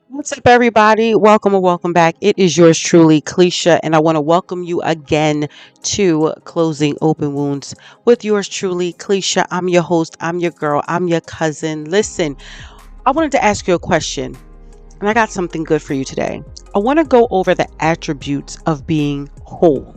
What's up, everybody? Welcome or welcome back. It is yours truly, Cleisha, and I want to welcome you again to Closing Open Wounds with yours truly, Cleisha. I'm your host, I'm your girl, I'm your cousin. Listen, I wanted to ask you a question, and I got something good for you today. I want to go over the attributes of being whole.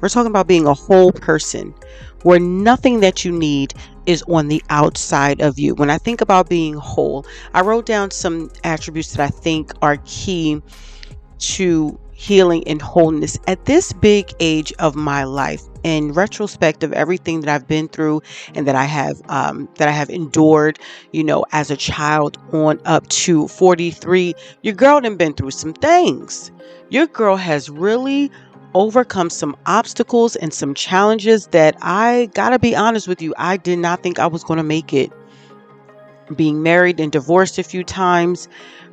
We're talking about being a whole person where nothing that you need is on the outside of you. When I think about being whole, I wrote down some attributes that I think are key to healing and wholeness at this big age of my life. In retrospect of everything that I've been through and that I have endured, as a child on up to 43, your girl done been through some things. Your girl has really overcome some obstacles and some challenges that I gotta be honest with you, I did not think I was going to make it. Being married and divorced a few times,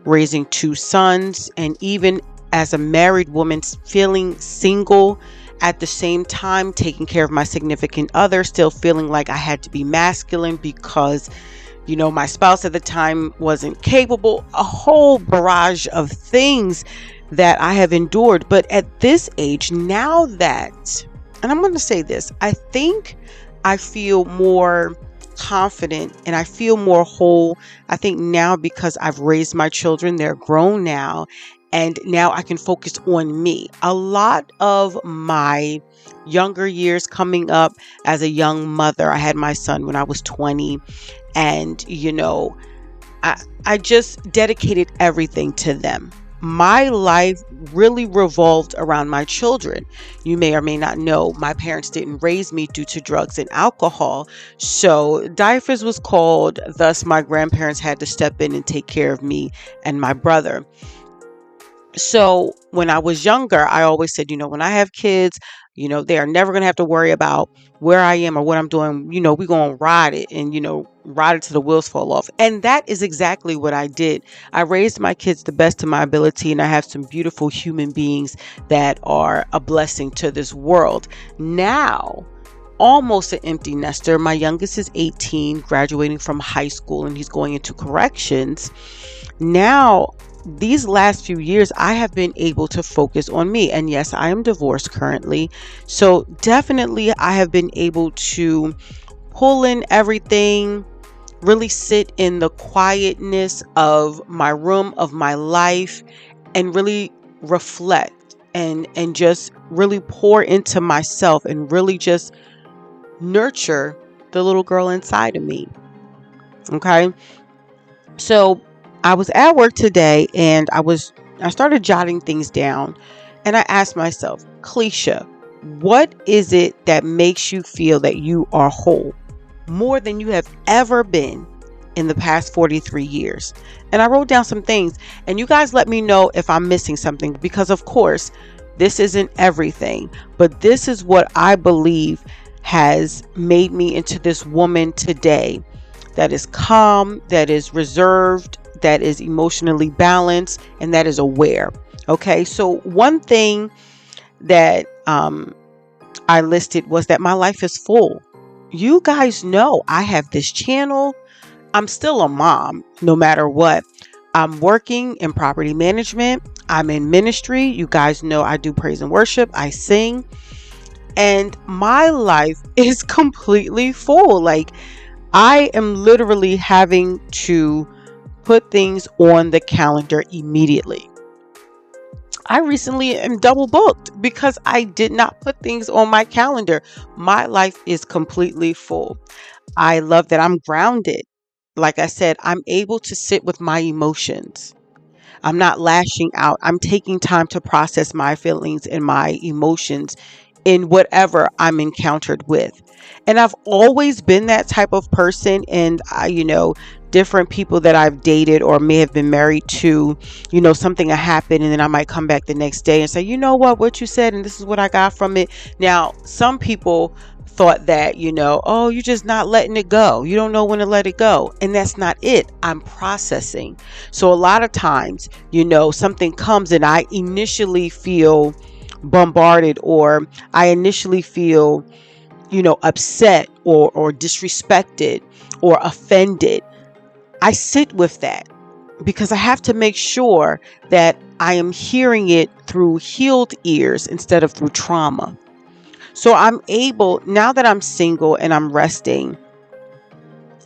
raising two sons, and even as a married woman, feeling single at the same time, taking care of my significant other, still feeling like I had to be masculine because, my spouse at the time wasn't capable, a whole barrage of things that I have endured. But at this age, now that, and I'm going to say this, I think I feel more confident and I feel more whole. I think now because I've raised my children, they're grown now, and now I can focus on me. A lot of my younger years coming up as a young mother, I had my son when I was 20, and I just dedicated everything to them. My life really revolved around my children. You may or may not know, my parents didn't raise me due to drugs and alcohol. So diapers was called. Thus, my grandparents had to step in and take care of me and my brother. So when I was younger, I always said, when I have kids, they are never going to have to worry about where I am or what I'm doing. We're going to ride it and, ride it till the wheels fall off. And that is exactly what I did. I raised my kids the best of my ability, and I have some beautiful human beings that are a blessing to this world. Now, almost an empty nester. My youngest is 18, graduating from high school, and he's going into corrections. Now, these last few years, I have been able to focus on me. And yes, I am divorced currently. So definitely I have been able to pull in everything, really sit in the quietness of my room, of my life, and really reflect and just really pour into myself and really just nurture the little girl inside of me. Okay. So I was at work today and I started jotting things down, and I asked myself, Cleisha, what is it that makes you feel that you are whole more than you have ever been in the past 43 years? And I wrote down some things, and you guys let me know if I'm missing something, because of course this isn't everything, but this is what I believe has made me into this woman today that is calm, that is reserved, that is emotionally balanced, and that is aware. Okay, so one thing that I listed was that my life is full. You guys know I have this channel. I'm still a mom, no matter what. I'm working in property management. I'm in ministry. You guys know I do praise and worship. I sing. And my life is completely full. Like, I am literally having to put things on the calendar immediately. I recently am double booked because I did not put things on my calendar. My life is completely full. I love that I'm grounded. Like I said, I'm able to sit with my emotions. I'm not lashing out. I'm taking time to process my feelings and my emotions in whatever I'm encountered with. And I've always been that type of person. And different people that I've dated or may have been married to, something will happen, and then I might come back the next day and say, what you said, and this is what I got from it. Now, some people thought that, oh, you're just not letting it go. You don't know when to let it go. And that's not it. I'm processing. So a lot of times, something comes and I initially feel bombarded, or I initially feel upset or disrespected or offended, I sit with that because I have to make sure that I am hearing it through healed ears instead of through trauma. So I'm able, now that I'm single and I'm resting,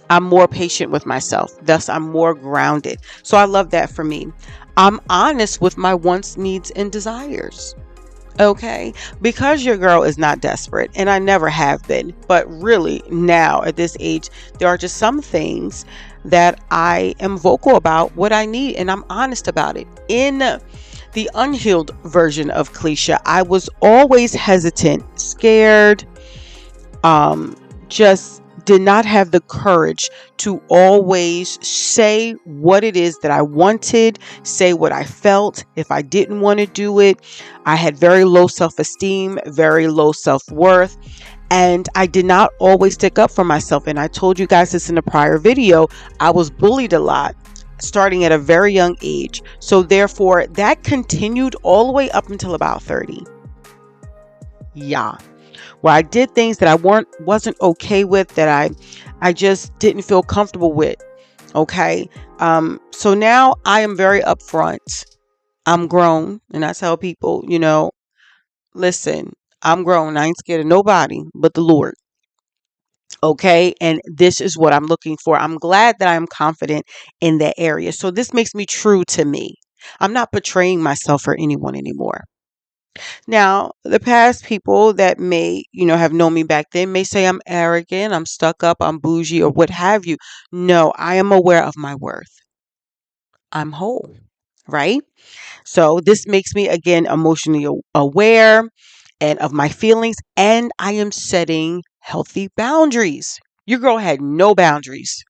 I'm more patient with myself. Thus, I'm more grounded. So I love that for me. I'm honest with my wants, needs, and desires. Okay, because your girl is not desperate, and I never have been, but really now at this age, there are just some things that I am vocal about what I need, and I'm honest about it. In the unhealed version of Cliche, I was always hesitant, scared, just did not have the courage to always say what it is that I wanted, say what I felt. If I didn't want to do it, I had very low self-esteem, very low self-worth, and I did not always stick up for myself. And I told you guys this in a prior video. I was bullied a lot starting at a very young age. So therefore, that continued all the way up until about 30. Yeah, where I did things that I wasn't okay with, that I just didn't feel comfortable with. Okay. So now I am very upfront. I'm grown, and I tell people, listen, I'm grown. I ain't scared of nobody but the Lord. Okay. And this is what I'm looking for. I'm glad that I'm confident in that area. So this makes me true to me. I'm not betraying myself for anyone anymore. Now, the past people that may, have known me back then may say I'm arrogant, I'm stuck up, I'm bougie, or what have you. No, I am aware of my worth. I'm whole, right? So this makes me again emotionally aware and of my feelings, and I am setting healthy boundaries. Your girl had no boundaries.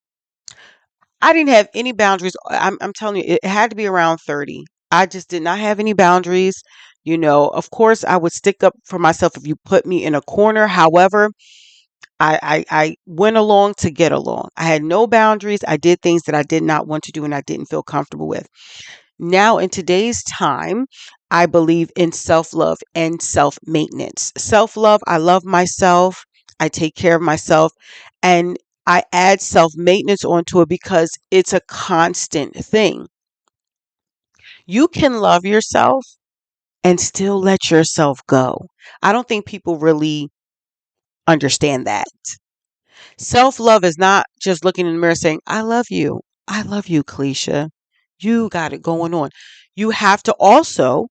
I didn't have any boundaries. I'm telling you, it had to be around 30. I just did not have any boundaries. Of course, I would stick up for myself if you put me in a corner. However, I went along to get along. I had no boundaries. I did things that I did not want to do and I didn't feel comfortable with. Now, in today's time, I believe in self love and self maintenance. Self love, I love myself. I take care of myself. And I add self maintenance onto it because it's a constant thing. You can love yourself and still let yourself go. I don't think people really understand that. Self love is not just looking in the mirror saying, I love you. I love you, Cleisha. You got it going on. You have to also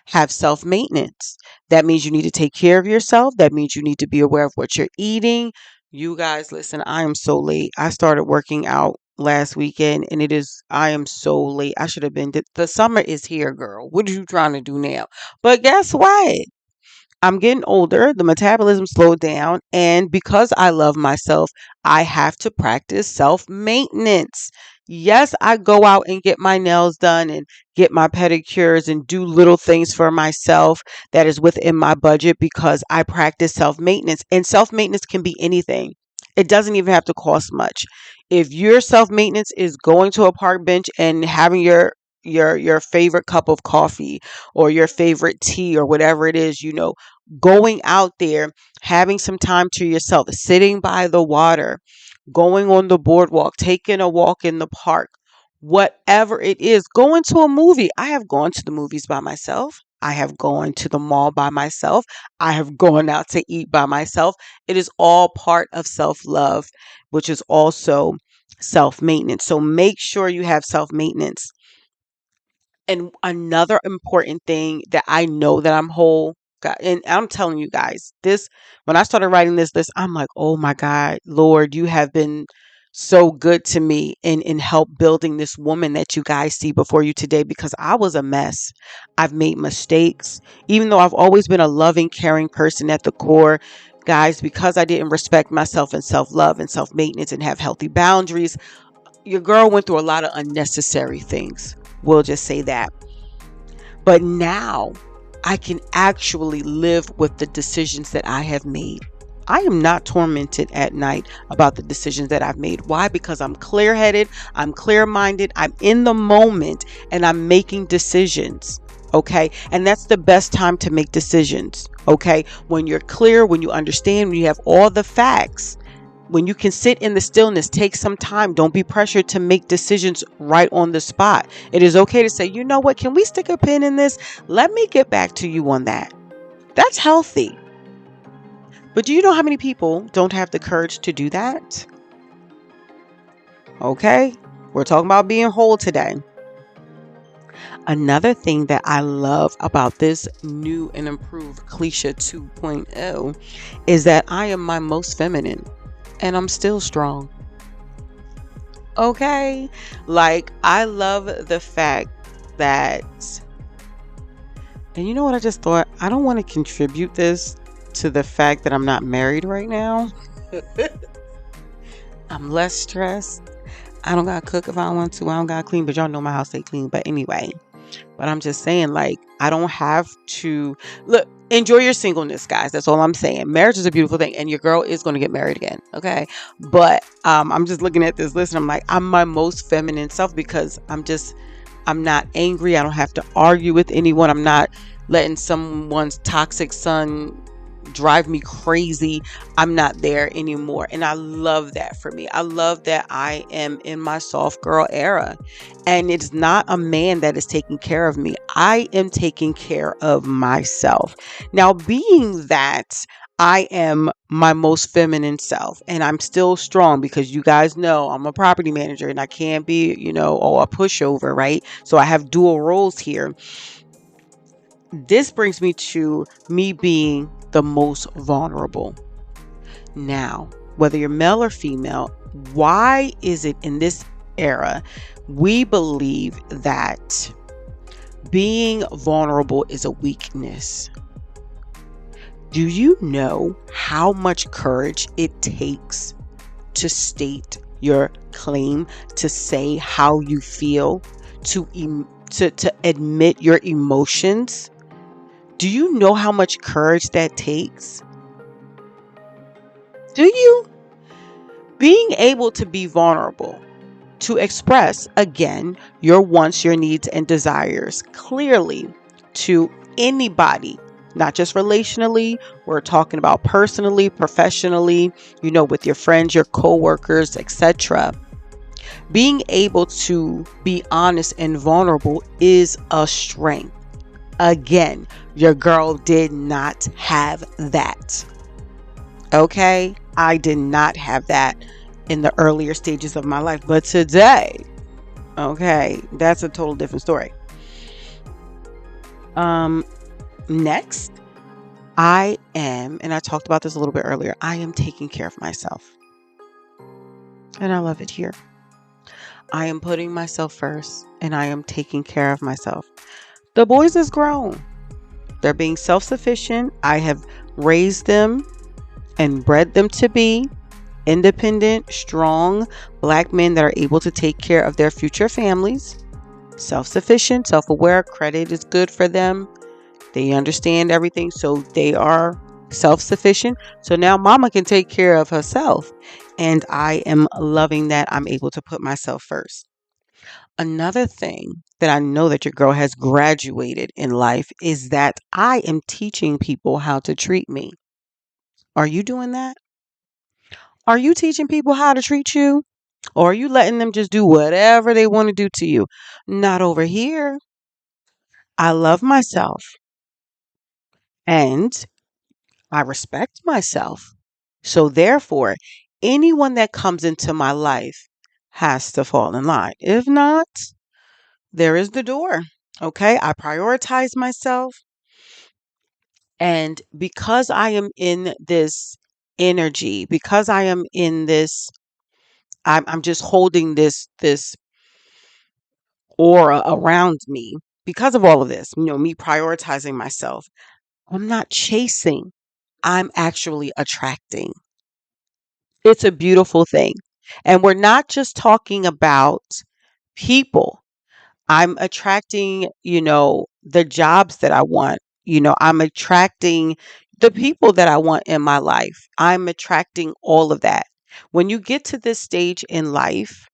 have self maintenance. That means you need to take care of yourself. That means you need to be aware of what you're eating. You guys, listen, I am so late. I started working out last weekend and I am so late. I should have been, the summer is here, girl. What are you trying to do now? But guess what? I'm getting older, the metabolism slowed down, and because I love myself, I have to practice self maintenance. Yes, I go out and get my nails done and get my pedicures and do little things for myself that is within my budget because I practice self maintenance. And self maintenance can be anything, it doesn't even have to cost much. If your self maintenance is going to a park bench and having your favorite cup of coffee or your favorite tea or whatever it is, going out there, having some time to yourself, sitting by the water, going on the boardwalk, taking a walk in the park, whatever it is, going to a movie. I have gone to the movies by myself. I have gone to the mall by myself. I have gone out to eat by myself. It is all part of self love, which is also self maintenance. So make sure you have self maintenance. And another important thing that I know that I'm whole, and I'm telling you guys, this, when I started writing this list, I'm like, oh my God, Lord, you have been so good to me in help building this woman that you guys see before you today, because I was a mess. I've made mistakes, even though I've always been a loving, caring person at the core. Guys, because I didn't respect myself and self love and self maintenance and have healthy boundaries, your girl went through a lot of unnecessary things. We'll just say that. But now I can actually live with the decisions that I have made. I am not tormented at night about the decisions that I've made. Why? Because I'm clear-headed, I'm clear-minded, I'm in the moment, and I'm making decisions. Okay. And that's the best time to make decisions. Okay. When you're clear, when you understand, when you have all the facts, when you can sit in the stillness, take some time. Don't be pressured to make decisions right on the spot. It is okay to say, you know what, can we stick a pin in this? Let me get back to you on that. That's healthy. But do you know how many people don't have the courage to do that? Okay. We're talking about being whole today. Another thing that I love about this new and improved Cliche 2.0 is that I am my most feminine and I'm still strong. Okay. Like, I love the fact that, and you know what I just thought? I don't want to contribute this to the fact that I'm not married right now. I'm less stressed. I don't gotta cook if I don't want to. I don't gotta clean, but y'all know my house ain't clean. But anyway, but I'm just saying, like, I don't have to look. Enjoy your singleness, guys. That's all I'm saying. Marriage is a beautiful thing, and your girl is going to get married again. Okay, but I'm just looking at this list, and I'm like, I'm my most feminine self because I'm not angry. I don't have to argue with anyone. I'm not letting someone's toxic son drive me crazy. I'm not there anymore. And I love that for me. I love that I am in my soft girl era. And it's not a man that is taking care of me. I am taking care of myself. Now, being that I am my most feminine self and I'm still strong because you guys know I'm a property manager and I can't be, a pushover, right? So I have dual roles here. This brings me to me being the most vulnerable. Now, whether you're male or female, why is it in this era we believe that being vulnerable is a weakness? Do you know how much courage it takes to state your claim, to say how you feel, to admit your emotions? Do you know how much courage that takes? Do you? Being able to be vulnerable, to express again your wants, your needs, and desires clearly to anybody, not just relationally, we're talking about personally, professionally, with your friends, your coworkers, etc. Being able to be honest and vulnerable is a strength. Again, your girl did not have that. Okay? I did not have that in the earlier stages of my life. But today, okay, that's a total different story. Next, I am, and I talked about this a little bit earlier, I am taking care of myself. And I love it here. I am putting myself first and I am taking care of myself. The boys is grown. They're being self-sufficient. I have raised them and bred them to be independent, strong Black men that are able to take care of their future families. Self-sufficient, self-aware, credit is good for them. They understand everything, so they are self-sufficient. So now mama can take care of herself. And I am loving that I'm able to put myself first. Another thing that I know that your girl has graduated in life is that I am teaching people how to treat me. Are you doing that? Are you teaching people how to treat you? Or are you letting them just do whatever they want to do to you? Not over here. I love myself and I respect myself. So therefore, anyone that comes into my life has to fall in line. If not, there is the door. Okay. I prioritize myself. And because I am in this energy, because I am in this, I'm just holding this aura around me because of all of this, me prioritizing myself. I'm not chasing, I'm actually attracting. It's a beautiful thing. And we're not just talking about people. I'm attracting, the jobs that I want. I'm attracting the people that I want in my life. I'm attracting all of that. When you get to this stage in life,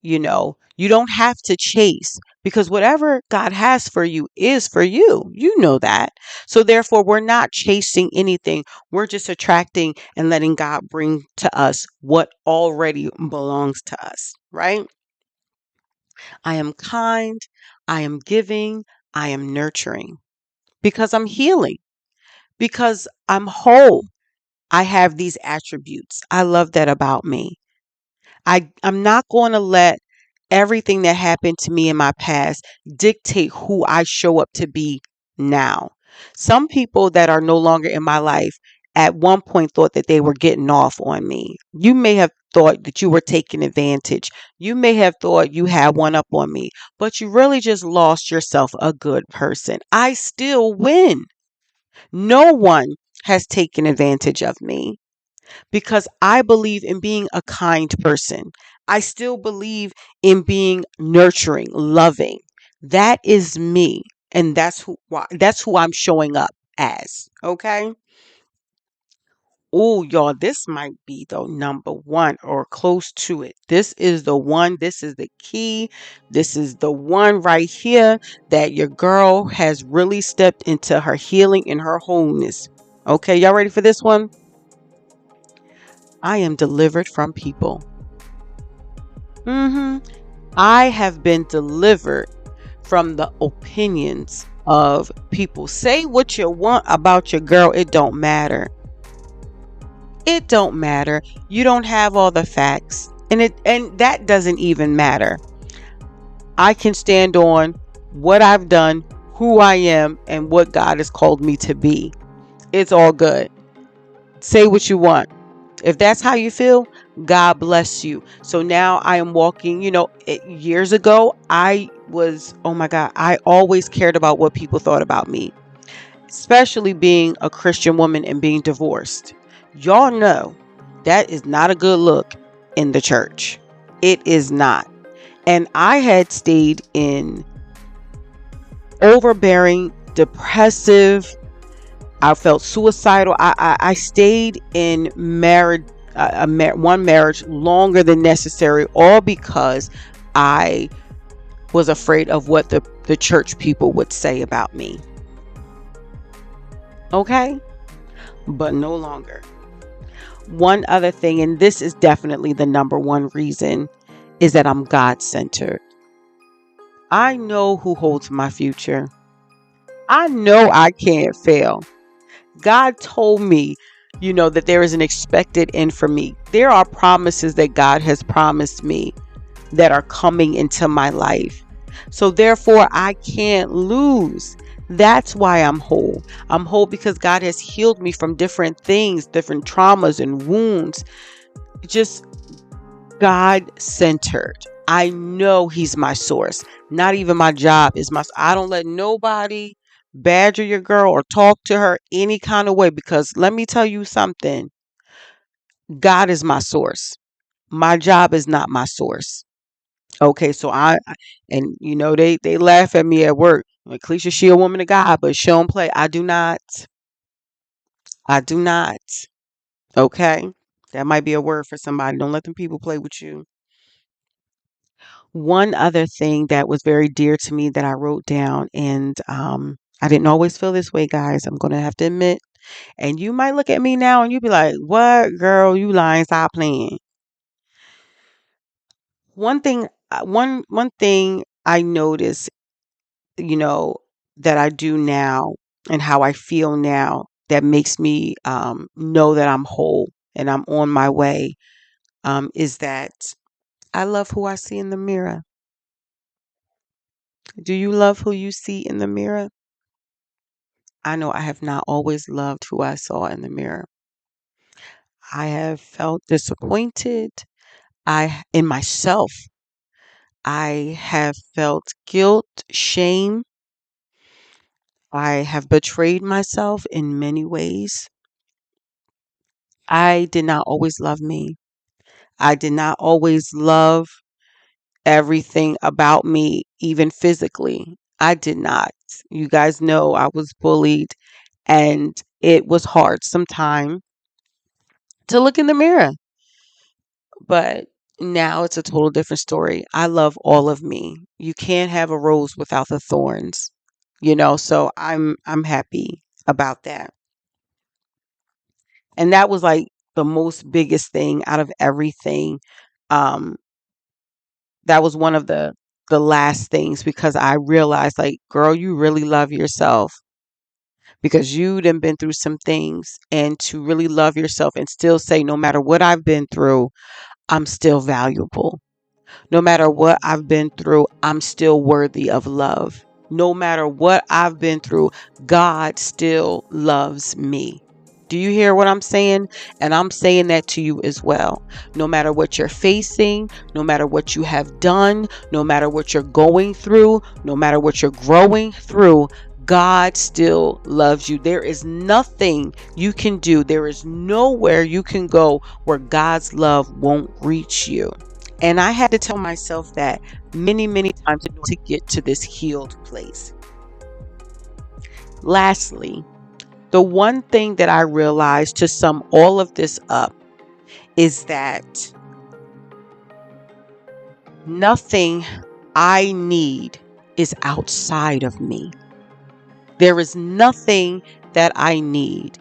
You don't have to chase, because whatever God has for you is for you. You know that. So therefore, we're not chasing anything. We're just attracting and letting God bring to us what already belongs to us, right? I am kind. I am giving. I am nurturing because I'm healing, because I'm whole. I have these attributes. I love that about me. I'm not going to let everything that happened to me in my past dictate who I show up to be now. Some people that are no longer in my life at one point thought that they were getting off on me. You may have thought that you were taking advantage. You may have thought you had one up on me, but you really just lost yourself a good person. I still win. No one has taken advantage of me because I believe in being a kind person. I still believe in being nurturing, loving. That is me, and that's who I'm showing up as. Okay? Oh, y'all, this might be the number one or close to it. This is the one. This is the key. This is the one right here that your girl has really stepped into her healing and her wholeness. Okay, y'all ready for this one? I am delivered from people. hmm I have been delivered from the opinions of people. Say what you want about your girl. It don't matter. It don't matter. You don't have all the facts. And that doesn't even matter. I can stand on what I've done, who I am, and what God has called me to be. It's all good. Say what you want. If that's how you feel, God bless you. So now I am walking, years ago, oh my God, I always cared about what people thought about me, especially being a Christian woman and being divorced. Y'all know that is not a good look in the church. It is not. And I had stayed in overbearing, depressive, I felt suicidal. I stayed in marriage, one marriage longer than necessary, all because I was afraid of what the church people would say about me. Okay? But no longer. One other thing, and this is definitely the number one reason, is that I'm God centered. I know who holds my future. I know I can't fail. God told me, that there is an expected end for me. There are promises that God has promised me that are coming into my life. So therefore, I can't lose. That's why I'm whole. I'm whole because God has healed me from different things, different traumas and wounds. Just God centered. I know He's my source. Not even my job is I don't let nobody badger your girl or talk to her any kind of way, because let me tell you something. God is my source. My job is not my source. Okay, so and they laugh at me at work. Like, Cleisha, she a woman of God, but she don't play. I do not. I do not. Okay, that might be a word for somebody. Don't let them people play with you. One other thing that was very dear to me that I wrote down, and I didn't always feel this way, guys. I'm going to have to admit. And you might look at me now and you be like, what, girl, you lying, stop playing. One thing I notice, you know, that I do now and how I feel now that makes me know that I'm whole and I'm on my way, is that I love who I see in the mirror. Do you love who you see in the mirror? I know I have not always loved who I saw in the mirror. I have felt disappointed. In myself, I have felt guilt, shame. I have betrayed myself in many ways. I did not always love me. I did not always love everything about me, even physically. I did not. You guys know I was bullied, and it was hard sometimes to look in the mirror. But Now it's a total different story. I love all of me. You can't have a rose without the thorns, so I'm happy about that. And that was like the most biggest thing out of everything. Um that was one of the last things, because I realized, like, girl, you really love yourself, because you done been through some things, and to really love yourself and still say, no matter what I've been through, I'm still valuable. No matter what I've been through, I'm still worthy of love. No matter what I've been through, God still loves me. Do you hear what I'm saying? And I'm saying that to you as well. No matter what you're facing, no matter what you have done, no matter what you're going through, no matter what you're growing through, God still loves you. There is nothing you can do. There is nowhere you can go where God's love won't reach you. And I had to tell myself that many, many times to get to this healed place. Lastly, the one thing that I realized to sum all of this up is that nothing I need is outside of me. There is nothing that I need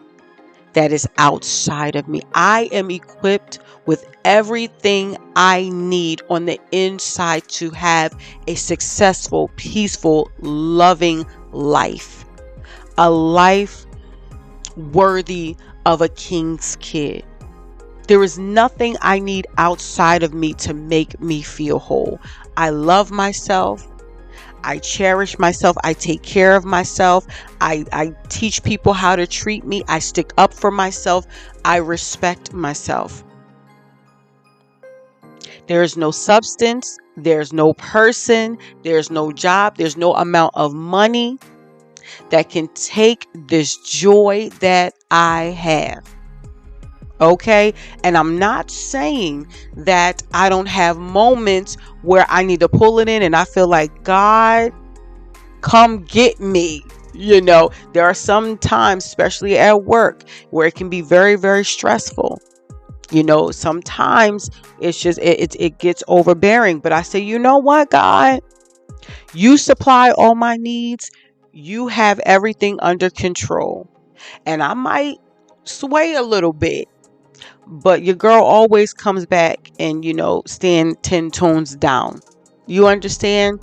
that is outside of me. I am equipped with everything I need on the inside to have a successful, peaceful, loving life. A life worthy of a king's kid. There is nothing I need outside of me to make me feel whole. I love myself. I cherish myself. I take care of myself. I teach people how to treat me. I stick up for myself. I respect myself. There is no substance. There's no person. There's no job. There's no amount of money that can take this joy that I have. Okay. And I'm not saying that I don't have moments where I need to pull it in and I feel like, God, come get me. There are some times, especially at work, where it can be very, very stressful. Sometimes it's just, it gets overbearing. But I say, you know what, God? You supply all my needs. You have everything under control. And I might sway a little bit, but your girl always comes back and, stand 10 tones down. You understand?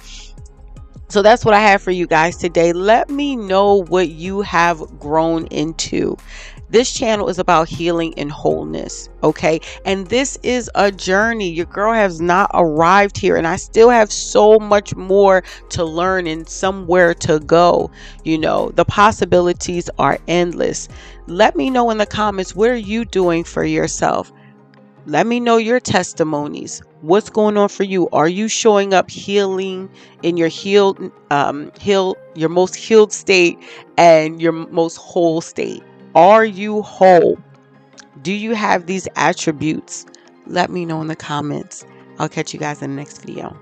So that's what I have for you guys today. Let me know what you have grown into. This channel is about healing and wholeness, okay? And this is a journey. Your girl has not arrived here, and I still have so much more to learn and somewhere to go. The possibilities are endless. Let me know in the comments, what are you doing for yourself? Let me know your testimonies. What's going on for you? Are you showing up healing in your your most healed state and your most whole state? Are you whole? Do you have these attributes? Let me know in the comments. I'll catch you guys in the next video.